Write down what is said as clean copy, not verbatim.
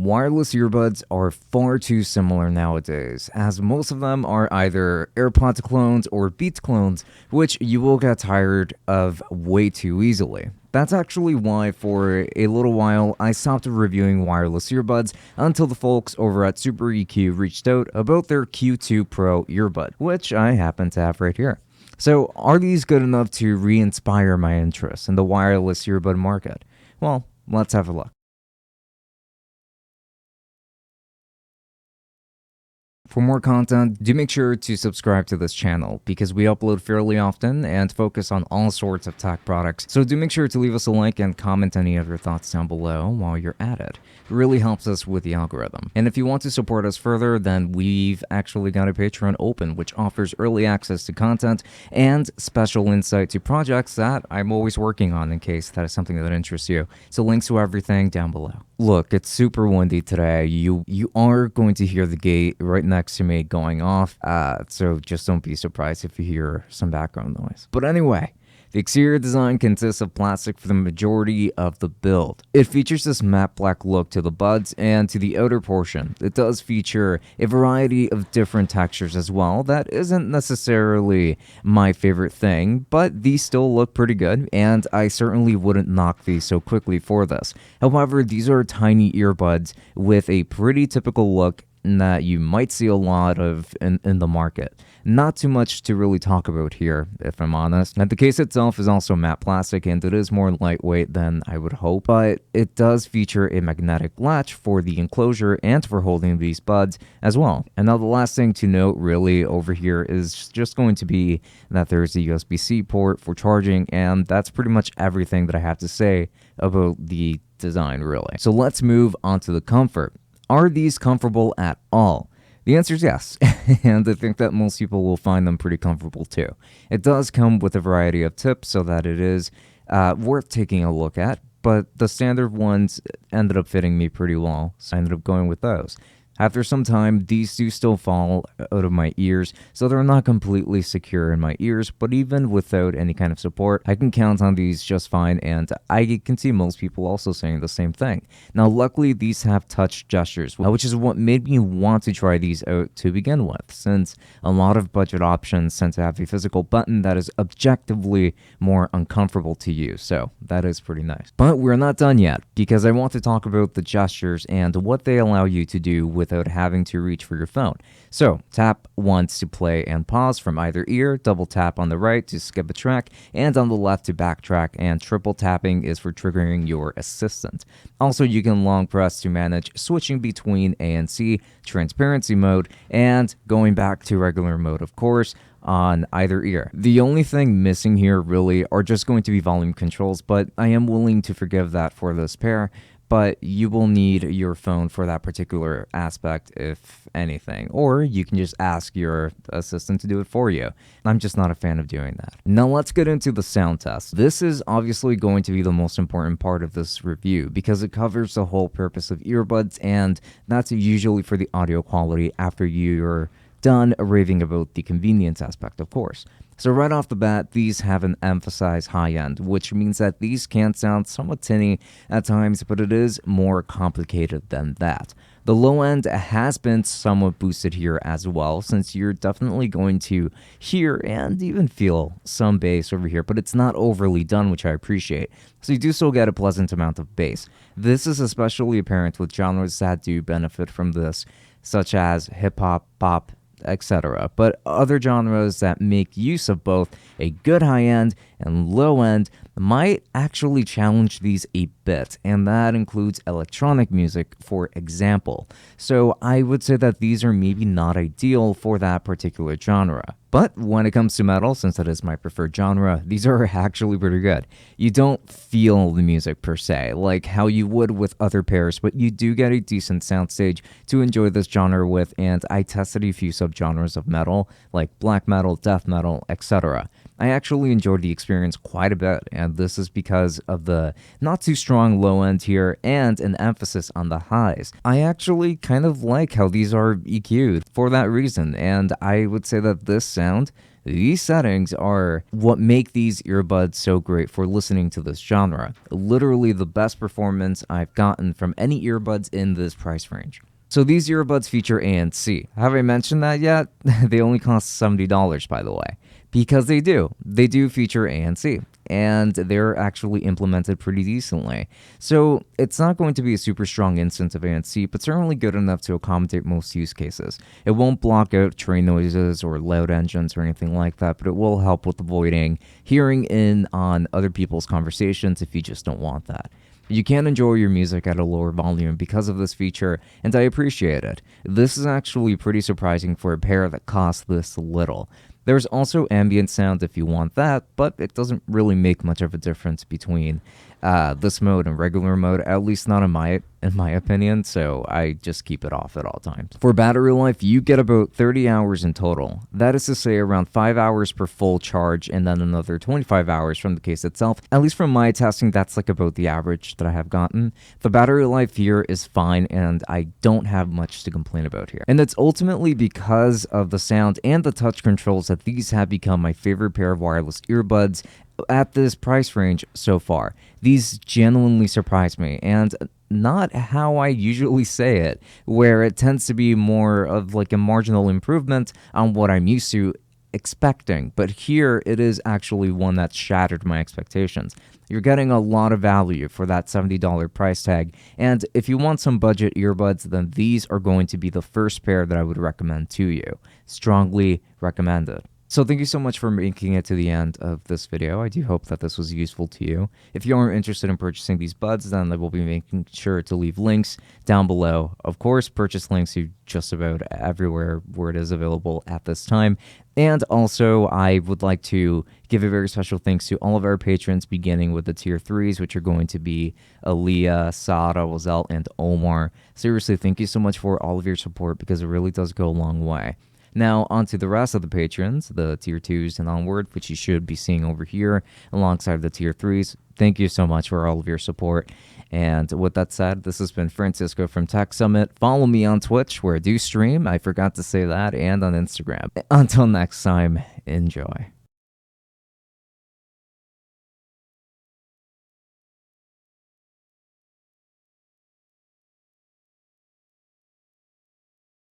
Wireless earbuds are far too similar nowadays, as most of them are either AirPods clones or Beats clones, which you will get tired of way too easily. That's actually why for a little while I stopped reviewing wireless earbuds until the folks over at SuperEQ reached out about their Q2 Pro earbud, which I happen to have right here. So are these good enough to re-inspire my interest in the wireless earbud market? Well, let's have a look. For more content, do make sure to subscribe to this channel because we upload fairly often and focus on all sorts of tech products. So do make sure to leave us a like and comment any of your thoughts down below while you're at it. It really helps us with the algorithm. And if you want to support us further, then we've actually got a Patreon open, which offers early access to content and special insight to projects that I'm always working on in case that is something that interests you. So links to everything down below. Look, it's super windy today. You are going to hear the gate right next to me going off, so just don't be surprised if you hear some background noise. But anyway, the exterior design consists of plastic for the majority of the build. It features this matte black look to the buds, and to the outer portion, it does feature a variety of different textures as well. That isn't necessarily my favorite thing, but these still look pretty good, and I certainly wouldn't knock these so quickly for this. However, these are tiny earbuds with a pretty typical look that you might see a lot of in the market. Not too much to really talk about here, if I'm honest. And the case itself is also matte plastic, and it is more lightweight than I would hope, but it does feature a magnetic latch for the enclosure and for holding these buds as well. And now the last thing to note really over here is just going to be that there's a USB-C port for charging, and that's pretty much everything that I have to say about the design really. So let's move on to the comfort. Are these comfortable at all? The answer is yes, and I think that most people will find them pretty comfortable too. It does come with a variety of tips so that it is worth taking a look at, but the standard ones ended up fitting me pretty well, so I ended up going with those. After some time, these do still fall out of my ears, so they're not completely secure in my ears, but even without any kind of support, I can count on these just fine, and I can see most people also saying the same thing. Now, luckily, these have touch gestures, which is what made me want to try these out to begin with, since a lot of budget options tend to have a physical button that is objectively more uncomfortable to use, so that is pretty nice. But we're not done yet, because I want to talk about the gestures and what they allow you to do without having to reach for your phone. So tap once to play and pause from either ear, double tap on the right to skip a track, and on the left to backtrack, and triple tapping is for triggering your assistant. Also, you can long press to manage switching between ANC, transparency mode, and going back to regular mode, of course, on either ear. The only thing missing here really are just going to be volume controls, but I am willing to forgive that for this pair. But you will need your phone for that particular aspect, if anything. Or you can just ask your assistant to do it for you. I'm just not a fan of doing that. Now let's get into the sound test. This is obviously going to be the most important part of this review because it covers the whole purpose of earbuds, and that's usually for the audio quality after you're done raving about the convenience aspect, of course. So right off the bat, these have an emphasized high end, which means that these can sound somewhat tinny at times, but it is more complicated than that. The low end has been somewhat boosted here as well, since you're definitely going to hear and even feel some bass over here, but it's not overly done, which I appreciate. So you do still get a pleasant amount of bass. This is especially apparent with genres that do benefit from this, such as hip-hop, pop, etc. But other genres that make use of both a good high-end and low-end might actually challenge these a bit, and that includes electronic music, for example. So I would say that these are maybe not ideal for that particular genre. But when it comes to metal, since that is my preferred genre, these are actually pretty good. You don't feel the music per se, like how you would with other pairs, but you do get a decent soundstage to enjoy this genre with, and I tested a few subgenres of metal, like black metal, death metal, etc. I actually enjoyed the experience quite a bit, and this is because of the not too strong low end here and an emphasis on the highs. I actually kind of like how these are EQ'd for that reason, and I would say that this sound These settings are what make these earbuds so great for listening to this genre. Literally the best performance I've gotten from any earbuds in this price range. So these earbuds feature ANC. Have I mentioned that yet? They only cost $70, by the way. Because they do. They do feature ANC. And they're actually implemented pretty decently. So it's not going to be a super strong instance of ANC, but certainly good enough to accommodate most use cases. It won't block out train noises or loud engines or anything like that, but it will help with avoiding hearing in on other people's conversations if you just don't want that. You can enjoy your music at a lower volume because of this feature, and I appreciate it. This is actually pretty surprising for a pair that costs this little. There's also ambient sound if you want that, but it doesn't really make much of a difference between this mode and regular mode, at least not in my opinion, so I just keep it off at all times. For battery life, you get about 30 hours in total. That is to say around 5 hours per full charge and then another 25 hours from the case itself. At least from my testing, that's like about the average that I have gotten. The battery life here is fine and I don't have much to complain about here. And it's ultimately because of the sound and the touch controls that these have become my favorite pair of wireless earbuds at this price range so far. These genuinely surprised me, and not how I usually say it, where it tends to be more of like a marginal improvement on what I'm used to expecting, but here it is actually one that shattered my expectations. You're getting a lot of value for that $70 price tag, and if you want some budget earbuds, then these are going to be the first pair that I would recommend to you. Strongly recommended. So thank you so much for making it to the end of this video. I do hope that this was useful to you. If you are interested in purchasing these buds, then I will be making sure to leave links down below. Of course, purchase links to just about everywhere where it is available at this time. And also, I would like to give a very special thanks to all of our patrons, beginning with the tier 3s, which are going to be Aaliyah, Sara, Wazel, and Omar. Seriously, thank you so much for all of your support because it really does go a long way. Now, on to the rest of the patrons, the tier 2s and onward, which you should be seeing over here alongside the tier 3s. Thank you so much for all of your support. And with that said, this has been Francisco from Tech Summit. Follow me on Twitch, where I do stream. I forgot to say that, and on Instagram. Until next time, enjoy.